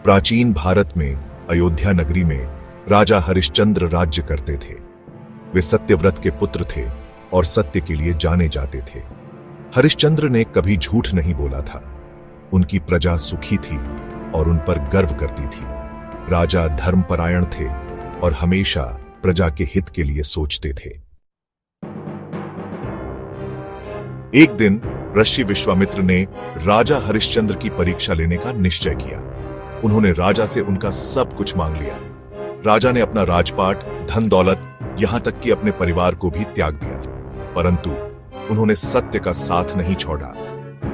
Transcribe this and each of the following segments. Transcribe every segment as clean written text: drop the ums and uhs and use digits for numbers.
प्राचीन भारत में अयोध्या नगरी में राजा हरिश्चंद्र राज्य करते थे। वे सत्यव्रत के पुत्र थे और सत्य के लिए जाने जाते थे। हरिश्चंद्र ने कभी झूठ नहीं बोला था। उनकी प्रजा सुखी थी और उन पर गर्व करती थी। राजा धर्मपरायण थे और हमेशा प्रजा के हित के लिए सोचते थे। एक दिन ऋषि विश्वामित्र ने राजा हरिश्चंद्र की परीक्षा लेने का निश्चय किया। उन्होंने राजा से उनका सब कुछ मांग लिया। राजा ने अपना राजपाट, धन दौलत, यहां तक कि अपने परिवार को भी त्याग दिया, परंतु उन्होंने सत्य का साथ नहीं छोड़ा।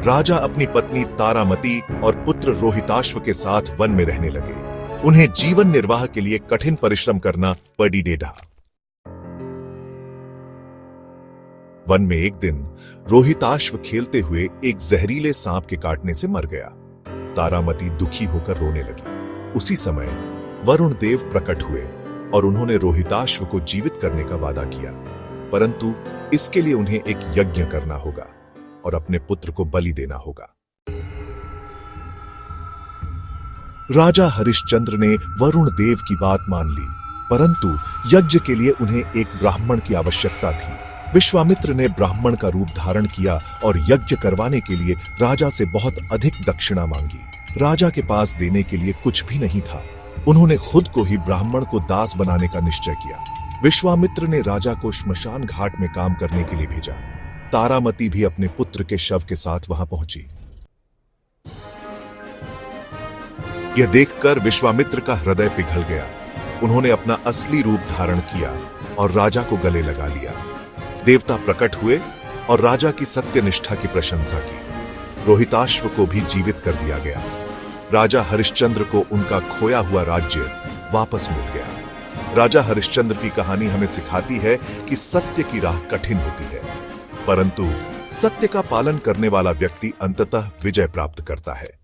राजा अपनी पत्नी तारामती और पुत्र रोहिताश्व के साथ वन में रहने लगे। उन्हें जीवन निर्वाह के लिए कठिन परिश्रम करना पड़ी डेढ़ा। वन में एक दिन रोहिताश्व खेलते हुए एक जहरीले सांप के काटने से मर गया। तारामती दुखी होकर रोने लगी। उसी समय वरुण देव प्रकट हुए और उन्होंने रोहिताश्व को जीवित करने का वादा किया, परंतु इसके लिए उन्हें एक यज्ञ करना होगा और अपने पुत्र को बलि देना होगा। राजा हरिश्चंद्र ने वरुण देव की बात मान ली, परंतु यज्ञ के लिए उन्हें एक ब्राह्मण की आवश्यकता थी। विश्वामित्र ने ब्राह्मण का रूप धारण किया और यज्ञ करवाने के लिए राजा से बहुत अधिक दक्षिणा मांगी। राजा के पास देने के लिए कुछ भी नहीं था। उन्होंने खुद को ही ब्राह्मण को दास बनाने का निश्चय किया। विश्वामित्र ने राजा को श्मशान घाट में काम करने के लिए भेजा। तारामती भी अपने पुत्र के शव के साथ वहां पहुंची। यह देखकर विश्वामित्र का हृदय पिघल गया। उन्होंने अपना असली रूप धारण किया और राजा को गले लगा लिया। देवता प्रकट हुए और राजा की सत्यनिष्ठा की प्रशंसा की। रोहिताश्व को भी जीवित कर दिया गया। राजा हरिश्चंद्र को उनका खोया हुआ राज्य वापस मिल गया। राजा हरिश्चंद्र की कहानी हमें सिखाती है कि सत्य की राह कठिन होती है, परंतु सत्य का पालन करने वाला व्यक्ति अंततः विजय प्राप्त करता है।